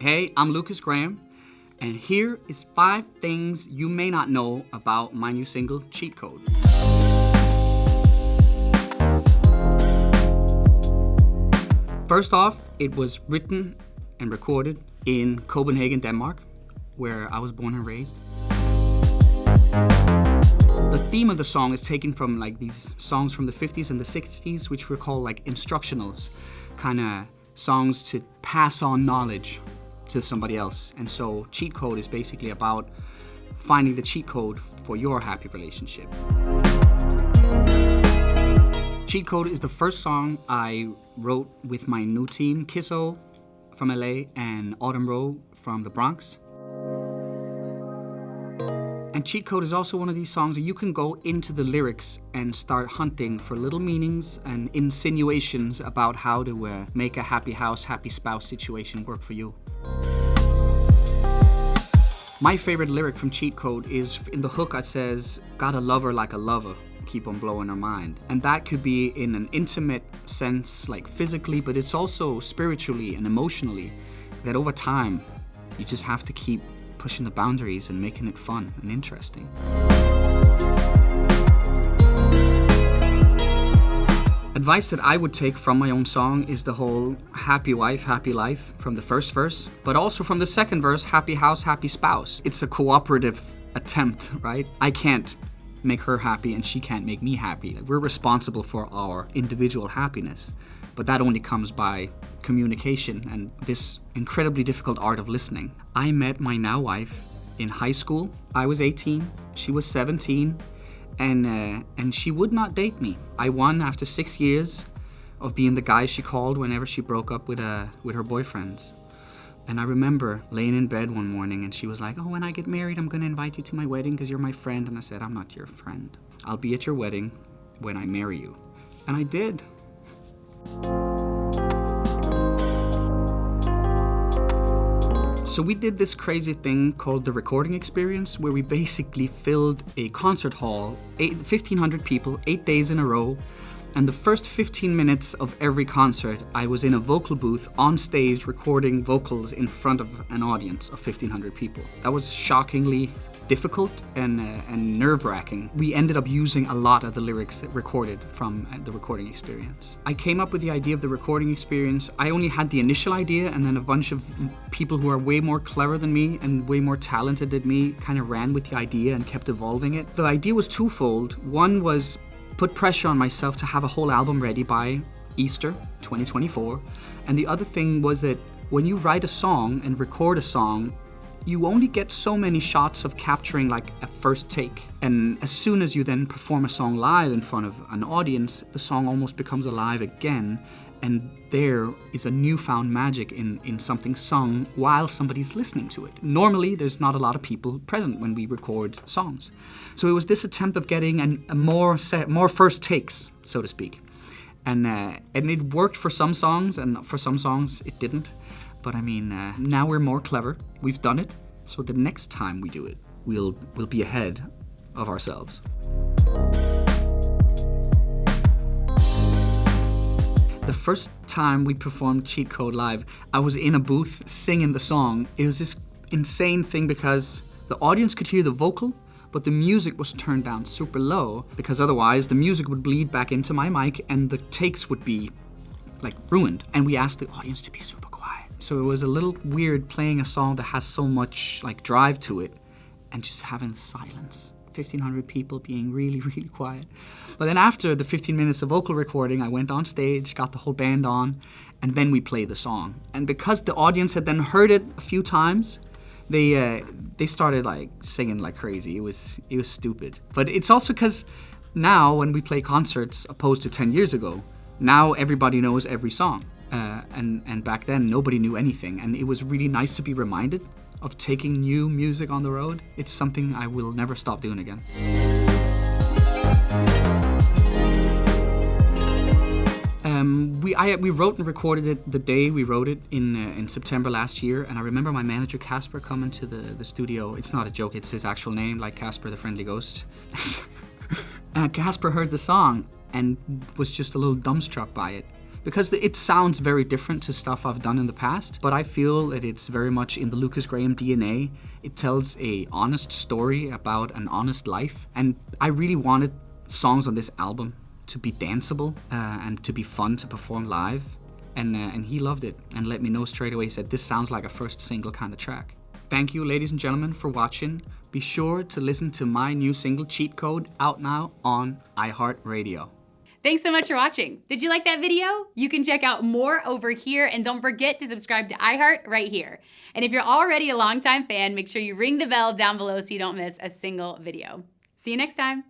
Hey, I'm Lucas Graham, and here is 5 things you may not know about my new single, Cheat Code. First off, it was written and recorded in Copenhagen, Denmark, where I was born and raised. The theme of the song is taken from like these songs from the 50s and the 60s, which were called like instructionals, kind of songs to pass on knowledge to somebody else. And so Cheat Code is basically about finding the cheat code for your happy relationship. Cheat Code is the first song I wrote with my new team, Kisso from LA and Autumn Rowe from the Bronx. And Cheat Code is also one of these songs where you can go into the lyrics and start hunting for little meanings and insinuations about how to make a happy house, happy spouse situation work for you. My favorite lyric from Cheat Code is in the hook. It says, "Gotta love her like a lover, keep on blowing her mind." And that could be in an intimate sense, like physically, but it's also spiritually and emotionally, that over time, you just have to keep pushing the boundaries and making it fun and interesting. Advice that I would take from my own song is the whole happy wife, happy life from the first verse, but also from the second verse, happy house, happy spouse. It's a cooperative attempt, right? I can't make her happy and she can't make me happy. We're responsible for our individual happiness, but that only comes by communication and this incredibly difficult art of listening. I met my now wife in high school. I was 18, she was 17, and she would not date me. I won after 6 years of being the guy she called whenever she broke up with her boyfriends. And I remember laying in bed one morning and she was like, "Oh, when I get married, I'm gonna invite you to my wedding because you're my friend." And I said, "I'm not your friend. I'll be at your wedding when I marry you." And I did. So we did this crazy thing called the recording experience, where we basically filled a concert hall, 1,500 people, 8 days in a row. And the first 15 minutes of every concert, I was in a vocal booth on stage recording vocals in front of an audience of 1,500 people. That was shockingly difficult and nerve-wracking. We ended up using a lot of the lyrics that recorded from the recording experience. I came up with the idea of the recording experience. I only had the initial idea, and then a bunch of people who are way more clever than me and way more talented than me kind of ran with the idea and kept evolving it. The idea was twofold. One was put pressure on myself to have a whole album ready by Easter 2024. And the other thing was that when you write a song and record a song, you only get so many shots of capturing like a first take. And as soon as you then perform a song live in front of an audience, the song almost becomes alive again. And there is a newfound magic in something sung while somebody's listening to it. Normally, there's not a lot of people present when we record songs. So it was this attempt of getting more first takes, so to speak. And it worked for some songs, and for some songs it didn't. But I mean, now we're more clever. We've done it. So the next time we do it, we'll be ahead of ourselves. The first time we performed Cheat Code live, I was in a booth singing the song. It was this insane thing because the audience could hear the vocal, but the music was turned down super low because otherwise the music would bleed back into my mic and the takes would be like ruined. And we asked the audience to be super quiet. So it was a little weird playing a song that has so much like drive to it and just having silence. 1,500 people being really, really quiet. But then after the 15 minutes of vocal recording, I went on stage, got the whole band on, and then we played the song. And because the audience had then heard it a few times, they started like singing like crazy. It was stupid. But it's also because now when we play concerts, opposed to 10 years ago, now everybody knows every song. And back then nobody knew anything. And it was really nice to be reminded of taking new music on the road. It's something I will never stop doing again. We wrote and recorded it the day we wrote it in September last year, and I remember my manager Casper coming to the studio. It's not a joke, it's his actual name, like Casper the Friendly Ghost. Casper heard the song and was just a little dumbstruck by it, because it sounds very different to stuff I've done in the past, but I feel that it's very much in the Lukas Graham DNA. It tells a honest story about an honest life, and I really wanted songs on this album to be danceable and to be fun to perform live, and he loved it and let me know straight away. He said, this sounds like a first single kind of track. Thank you, ladies and gentlemen, for watching. Be sure to listen to my new single, Cheat Code, out now on iHeartRadio. Thanks so much for watching. Did you like that video? You can check out more over here, and don't forget to subscribe to iHeart right here. And if you're already a longtime fan, make sure you ring the bell down below so you don't miss a single video. See you next time.